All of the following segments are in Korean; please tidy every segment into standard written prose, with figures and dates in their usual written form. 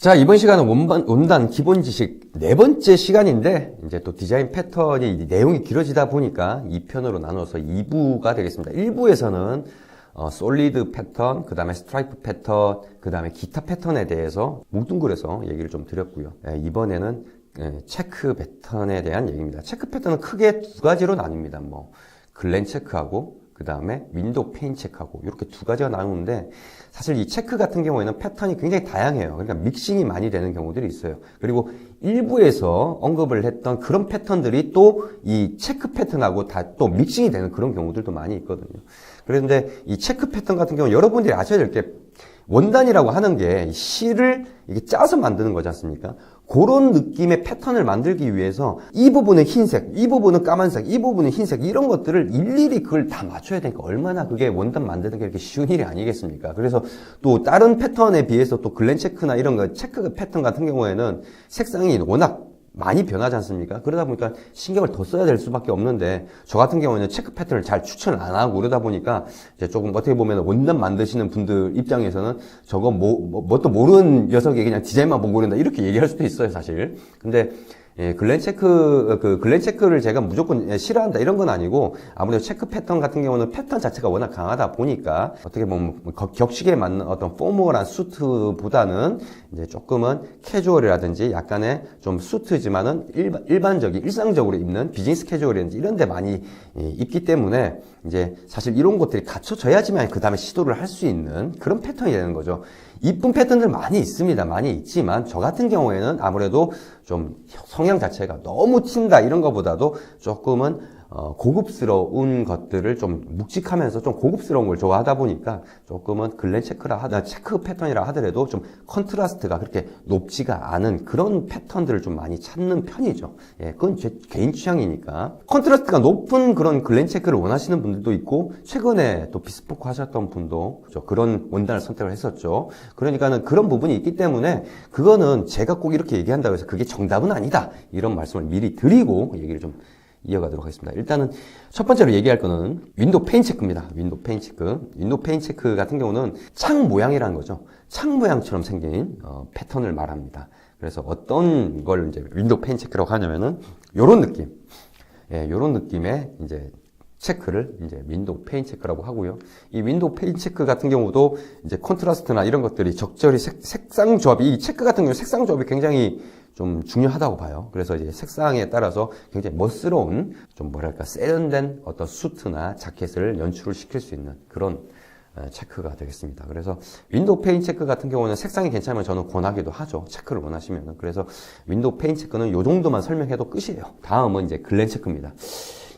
자, 이번 시간은 원단 기본 지식 네 번째 시간인데, 이제 또 디자인 패턴이 내용이 길어지다 보니까 2편으로 나눠서 2부가 되겠습니다. 1부에서는 솔리드 패턴, 그 다음에 스트라이프 패턴, 그 다음에 기타 패턴에 대해서 뭉뚱그려서 얘기를 좀 드렸고요. 이번에는 체크 패턴에 대한 얘기입니다. 체크 패턴은 크게 두 가지로 나뉩니다. 글렌 체크하고, 그 다음에 윈도우 페인 체크하고, 이렇게 두 가지가 나누는데, 사실 이 체크 같은 경우에는 패턴이 굉장히 다양해요. 그러니까 믹싱이 많이 되는 경우들이 있어요. 그리고 일부에서 언급을 했던 그런 패턴들이 또 이 체크 패턴하고 다 또 믹싱이 되는 그런 경우들도 많이 있거든요. 그런데 이 체크 패턴 같은 경우는 여러분들이 아셔야 될 게, 원단이라고 하는 게 실을 이게 짜서 만드는 거지 않습니까? 그런 느낌의 패턴을 만들기 위해서 이 부분은 흰색, 이 부분은 까만색, 이 부분은 흰색, 이런 것들을 일일이 그걸 다 맞춰야 되니까 얼마나 그게 원단 만드는 게 이렇게 쉬운 일이 아니겠습니까? 그래서 또 다른 패턴에 비해서 또 글렌 체크나 이런 거 체크 패턴 같은 경우에는 색상이 워낙 많이 변하지 않습니까? 그러다 보니까 신경을 더 써야 될 수밖에 없는데, 저 같은 경우는 체크 패턴을 잘 추천을 안 하고 그러다 보니까 이제 조금 어떻게 보면 원단 만드시는 분들 입장에서는 저거 뭣도 모르는 녀석이 그냥 디자인만 보고 그런다 이렇게 얘기할 수도 있어요, 사실. 근데 글렌 체크를 제가 무조건 싫어한다 이런 건 아니고, 아무래도 체크 패턴 같은 경우는 패턴 자체가 워낙 강하다 보니까 어떻게 보면 격식에 맞는 어떤 포멀한 수트보다는 이제 조금은 캐주얼이라든지 약간의 좀 수트지만은 일반적인 일상적으로 입는 비즈니스 캐주얼이라든지 이런 데 많이 입기 때문에 이제 사실 이런 것들이 갖춰져야지만 그 다음에 시도를 할 수 있는 그런 패턴이 되는 거죠. 이쁜 패턴들 많이 있습니다. 많이 있지만 저 같은 경우에는 아무래도 좀 성향 자체가 너무 튄다 이런 것보다도 조금은 고급스러운 것들을 좀 묵직하면서 좀 고급스러운 걸 좋아하다 보니까 조금은 글렌 체크 패턴이라 하더라도 좀 컨트라스트가 그렇게 높지가 않은 그런 패턴들을 좀 많이 찾는 편이죠. 그건 제 개인 취향이니까. 컨트라스트가 높은 그런 글렌 체크를 원하시는 분들도 있고, 최근에 또 비스포크 하셨던 분도 그런 원단을 선택을 했었죠. 그러니까는 그런 부분이 있기 때문에 그거는 제가 꼭 이렇게 얘기한다고 해서 그게 정답은 아니다, 이런 말씀을 미리 드리고 얘기를 좀 이어가도록 하겠습니다. 일단은 첫 번째로 얘기할 거는 윈도우 페인 체크입니다. 윈도우 페인 체크. 윈도우 페인 체크 같은 경우는 창 모양이라는 거죠. 창 모양처럼 생긴 패턴을 말합니다. 그래서 어떤 걸 이제 윈도우 페인 체크라고 하냐면은 요런 느낌. 요런 느낌의 이제 체크를 이제 윈도우 페인 체크라고 하고요. 이 윈도우 페인 체크 같은 경우도 이제 컨트라스트나 이런 것들이 적절히 색상 조합이, 이 체크 같은 경우 색상 조합이 굉장히 좀 중요하다고 봐요. 그래서 이제 색상에 따라서 굉장히 멋스러운, 좀 뭐랄까 세련된 어떤 수트나 자켓을 연출을 시킬 수 있는 그런 체크가 되겠습니다. 그래서 윈도우 페인 체크 같은 경우는 색상이 괜찮으면 저는 권하기도 하죠. 체크를 원하시면은. 그래서 윈도우 페인 체크는 요 정도만 설명해도 끝이에요. 다음은 이제 글렌 체크입니다.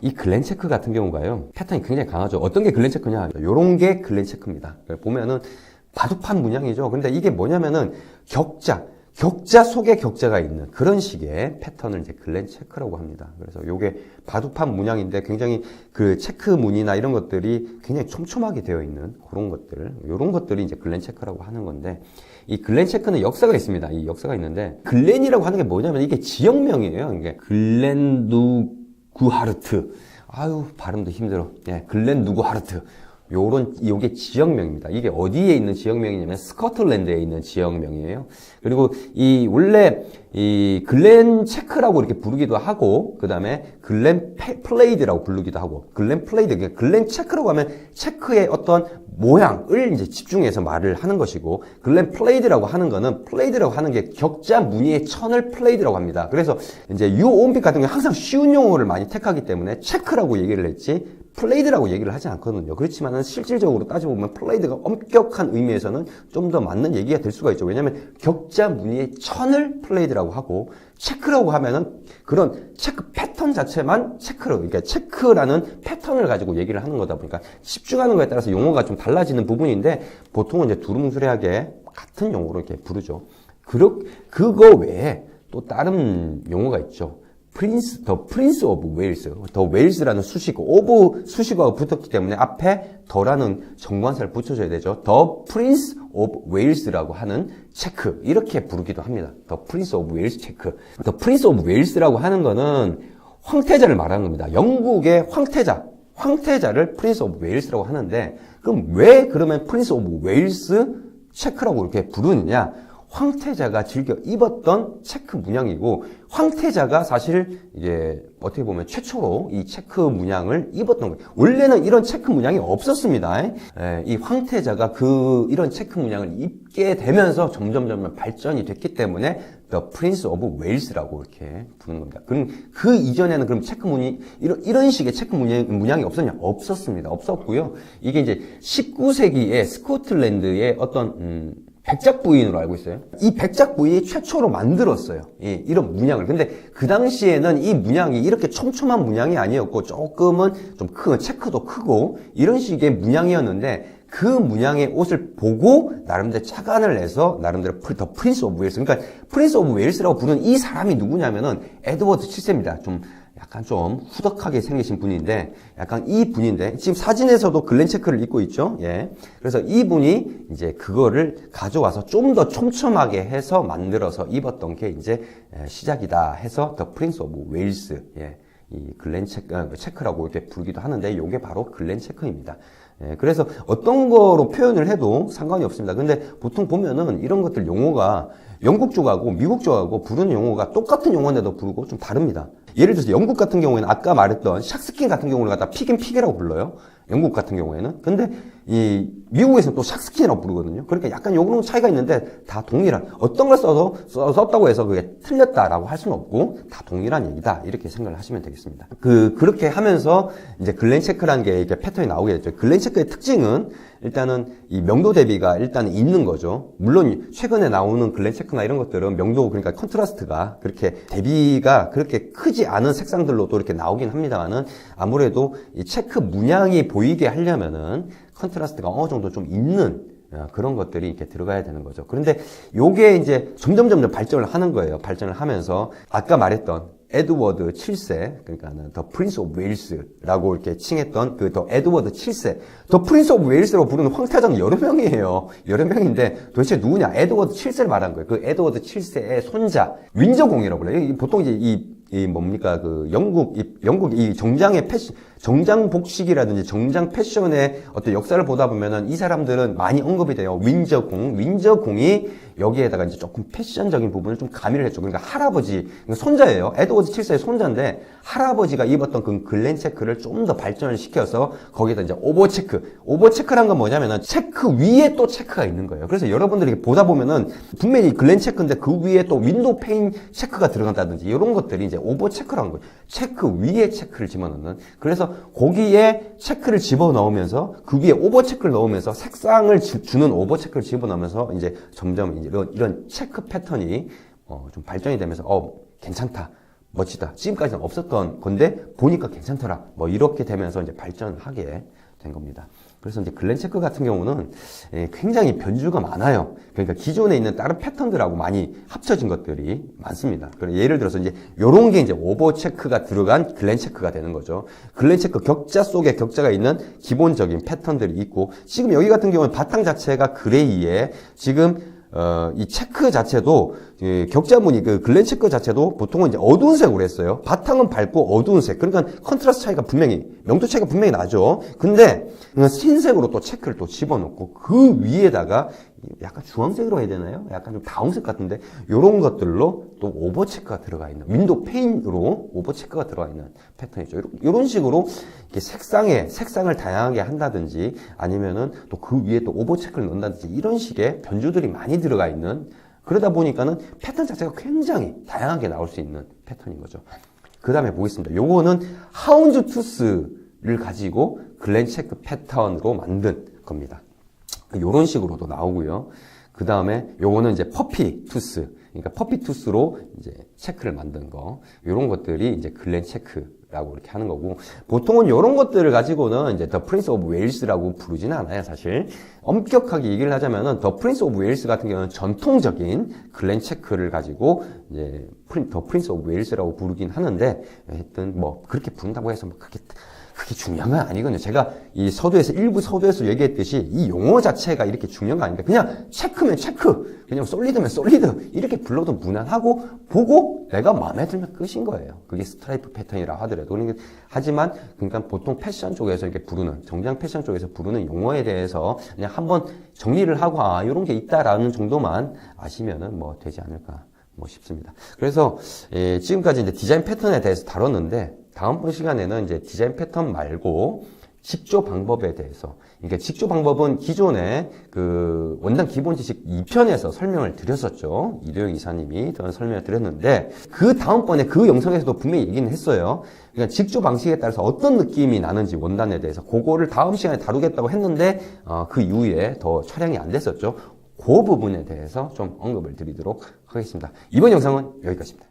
이 글렌 체크 같은 경우가요, 패턴이 굉장히 강하죠. 어떤 게 글렌 체크냐? 요런 게 글렌 체크입니다. 보면은 바둑판 문양이죠. 근데 이게 뭐냐면은 격자 속에 격자가 있는 그런 식의 패턴을 이제 글렌 체크라고 합니다. 그래서 요게 바둑판 문양인데 굉장히 그 체크 무늬나 이런 것들이 굉장히 촘촘하게 되어 있는 그런 것들, 요런 것들이 이제 글렌 체크라고 하는 건데, 이 글렌 체크는 역사가 있습니다. 이 역사가 있는데, 글렌이라고 하는 게 뭐냐면 이게 지역명이에요. 이게 글렌 누구하르트. 아유, 발음도 힘들어. 글렌 누구하르트. 요게 지역명입니다. 이게 어디에 있는 지역명이냐면 스코틀랜드에 있는 지역명이에요. 그리고 원래 글렌 체크라고 이렇게 부르기도 하고, 그 다음에 글렌 플레이드라고 부르기도 하고, 글렌 플레이드, 글렌 체크라고 하면 체크의 어떤 모양을 이제 집중해서 말을 하는 것이고, 글렌 플레이드라고 하는 거는, 플레이드라고 하는 게 격자 무늬의 천을 플레이드라고 합니다. 그래서 이제 올림픽 같은 경우 항상 쉬운 용어를 많이 택하기 때문에 체크라고 얘기를 했지, 플레이드라고 얘기를 하지 않거든요. 그렇지만은 실질적으로 따져보면 플레이드가 엄격한 의미에서는 좀 더 맞는 얘기가 될 수가 있죠. 왜냐하면 격자 무늬의 천을 플레이드라고 하고, 체크라고 하면은 그런 체크 패턴 자체만 그러니까 체크라는 패턴을 가지고 얘기를 하는 거다 보니까 집중하는 거에 따라서 용어가 좀 달라지는 부분인데, 보통은 이제 두루뭉술하게 같은 용어로 이렇게 부르죠. 그거 외에 또 다른 용어가 있죠. 더 프린스 오브 웨일스. 더 웨일스라는 수식어가 붙었기 때문에 앞에 더라는 정관사를 붙여줘야 되죠. 더 프린스 오브 웨일스라고 하는 체크. 이렇게 부르기도 합니다. 더 프린스 오브 웨일스 체크. 더 프린스 오브 웨일스라고 하는 거는 황태자를 말하는 겁니다. 영국의 황태자를 프린스 오브 웨일스라고 하는데, 그럼 왜 그러면 프린스 오브 웨일스 체크라고 이렇게 부르느냐? 황태자가 즐겨 입었던 체크 문양이고, 황태자가 사실 이게 어떻게 보면 최초로 이 체크 문양을 입었던 거예요. 원래는 이런 체크 문양이 없었습니다. 이 황태자가 이런 체크 문양을 입게 되면서 점점 발전이 됐기 때문에 The Prince of Wales라고 이렇게 부르는 겁니다. 그럼 그 이전에는 그럼 체크 문이 이런 식의 체크 문양이 없었냐? 없었습니다. 없었고요. 이게 이제 19세기에 스코틀랜드의 어떤 백작 부인으로 알고 있어요. 이 백작 부인이 최초로 만들었어요. 이런 문양을. 근데 그 당시에는 이 문양이 이렇게 촘촘한 문양이 아니었고 조금은 좀 큰, 체크도 크고 이런 식의 문양이었는데 그 문양의 옷을 보고 나름대로 착안을 해서 나름대로 더 프린스 오브 웨일스. 그러니까 프린스 오브 웨일스라고 부르는 이 사람이 누구냐면은 에드워드 7세입니다. 약간 좀 후덕하게 생기신 분인데, 약간 이 분인데, 지금 사진에서도 글렌 체크를 입고 있죠? 예. 그래서 이 분이 이제 그거를 가져와서 좀 더 촘촘하게 해서 만들어서 입었던 게 이제 시작이다 해서 더 프린스 오브 웨일스. 예. 이 글렌 체크라고 이렇게 부르기도 하는데, 이게 바로 글렌 체크입니다. 예, 그래서 어떤 거로 표현을 해도 상관이 없습니다. 근데 보통 보면은 이런 것들 용어가 영국 쪽하고 미국 쪽하고 부르는 용어가 똑같은 용어인데도 부르고 좀 다릅니다. 예를 들어서 영국 같은 경우에는 아까 말했던 샥스킨 같은 경우를 갖다 픽이라고 불러요. 영국 같은 경우에는. 근데 이 미국에서는 또 샥스킨이라고 부르거든요. 그러니까 약간 요런 차이가 있는데 다 동일한, 어떤 걸 썼다고 해서 그게 틀렸다라고 할 수는 없고 다 동일한 얘기다. 이렇게 생각을 하시면 되겠습니다. 그렇게 하면서 이제 글렌 체크라는 게 이렇게 패턴이 나오게 됐죠. 글렌 체크의 특징은 일단은 이 명도 대비가 일단은 있는 거죠. 물론 최근에 나오는 글렌 체크나 이런 것들은 명도, 그러니까 컨트라스트가 그렇게 대비가 그렇게 크지 않은 색상들로도 이렇게 나오긴 합니다만은 아무래도 이 체크 문양이 보이게 하려면은 컨트라스트가 어느 정도 좀 있는 그런 것들이 이렇게 들어가야 되는 거죠. 그런데 요게 이제 점점 발전을 하는 거예요. 발전을 하면서 아까 말했던 에드워드 7세, 그러니까는 더 프린스 오브 웨일스라고 이렇게 칭했던 그 더 에드워드 7세, 더 프린스 오브 웨일스라고 부르는 황태자는 여러 명이에요. 여러 명인데 도대체 누구냐? 에드워드 7세를 말한 거예요. 그 에드워드 7세의 손자, 윈저 공이라고 그래요. 보통 이제 이 뭡니까, 그 영국 이 정장의 정장 복식이라든지 정장 패션의 어떤 역사를 보다 보면은 이 사람들은 많이 언급이 돼요. 윈저공이 여기에다가 이제 조금 패션적인 부분을 좀 가미를 했죠. 그러니까 할아버지, 손자예요. 에드워드 7세의 손자인데 할아버지가 입었던 그 글렌 체크를 좀 더 발전을 시켜서 거기에다 이제 오버체크란 건 뭐냐면은 체크 위에 또 체크가 있는 거예요. 그래서 여러분들이 보다 보면은 분명히 글렌 체크인데 그 위에 또 윈도우 페인 체크가 들어간다든지 이런 것들이 이제 오버체크라는 거예요. 체크 위에 체크를 집어넣는. 그래서 거기에 체크를 집어넣으면서 그 위에 오버체크를 넣으면서 색상을 주는 오버체크를 집어넣으면서 이제 점점 이제 이런 체크 패턴이 좀 발전이 되면서 괜찮다, 멋지다. 지금까지는 없었던 건데 보니까 괜찮더라. 뭐 이렇게 되면서 이제 발전하게 된 겁니다. 그래서 이제 글렌 체크 같은 경우는 굉장히 변주가 많아요. 그러니까 기존에 있는 다른 패턴들하고 많이 합쳐진 것들이 많습니다. 예를 들어서 이제 요런 게 이제 오버 체크가 들어간 글렌 체크가 되는 거죠. 글렌 체크 격자 속에 격자가 있는 기본적인 패턴들이 있고, 지금 여기 같은 경우는 바탕 자체가 그레이에 지금 이 체크 자체도, 격자무늬, 그 글렌 체크 자체도 보통은 이제 어두운 색으로 했어요. 바탕은 밝고 어두운 색. 그러니까 컨트라스트 차이가 명도 차이가 분명히 나죠. 근데 흰색으로 또 체크를 또 집어넣고 그 위에다가 약간 주황색으로 해야 되나요? 약간 좀 다운색 같은데, 요런 것들로 또 오버체크가 들어가 있는, 윈도우 페인으로 오버체크가 들어가 있는 패턴이죠. 요런 식으로 이렇게 색상을 다양하게 한다든지 아니면은 또 그 위에 또 오버체크를 넣는다든지 이런 식의 변주들이 많이 들어가 있는, 그러다 보니까는 패턴 자체가 굉장히 다양하게 나올 수 있는 패턴인 거죠. 그 다음에 보겠습니다. 요거는 하운드 투스를 가지고 글렌 체크 패턴으로 만든 겁니다. 요런 식으로도 나오고요. 그 다음에 요거는 이제 퍼피 투스. 그러니까 퍼피 투스로 이제 체크를 만든 거. 요런 것들이 이제 글렌 체크라고 이렇게 하는 거고, 보통은 요런 것들을 가지고는 이제 더 프린스 오브 웨일스라고 부르지는 않아요, 사실. 엄격하게 얘기를 하자면은 더 프린스 오브 웨일스 같은 경우는 전통적인 글렌 체크를 가지고 이제 더 프린스 오브 웨일스라고 부르긴 하는데, 하여튼 뭐 그렇게 부른다고 해서 뭐 그렇게 그게 중요한 건 아니거든요. 제가 이 일부 서두에서 얘기했듯이 이 용어 자체가 이렇게 중요한 거 아닙니다. 그냥 체크면 체크, 그냥 솔리드면 솔리드, 이렇게 불러도 무난하고, 보고 내가 마음에 들면 끝인 거예요. 그게 스트라이프 패턴이라 하더라도. 하지만, 그러니까 보통 패션 쪽에서 이렇게 부르는, 정장 패션 쪽에서 부르는 용어에 대해서 그냥 한번 정리를 하고, 아, 이런 게 있다라는 정도만 아시면은 뭐 되지 않을까 싶습니다. 그래서, 지금까지 이제 디자인 패턴에 대해서 다뤘는데, 다음번 시간에는 이제 디자인 패턴 말고 직조 방법에 대해서, 그러니까 직조 방법은 기존에 그 원단 기본 지식 2편에서 설명을 드렸었죠. 이도영 이사님이 설명을 드렸는데, 그 다음번에 그 영상에서도 분명히 얘기는 했어요. 그러니까 직조 방식에 따라서 어떤 느낌이 나는지 원단에 대해서 그거를 다음 시간에 다루겠다고 했는데, 그 이후에 더 촬영이 안 됐었죠. 그 부분에 대해서 좀 언급을 드리도록 하겠습니다. 이번 영상은 여기까지입니다.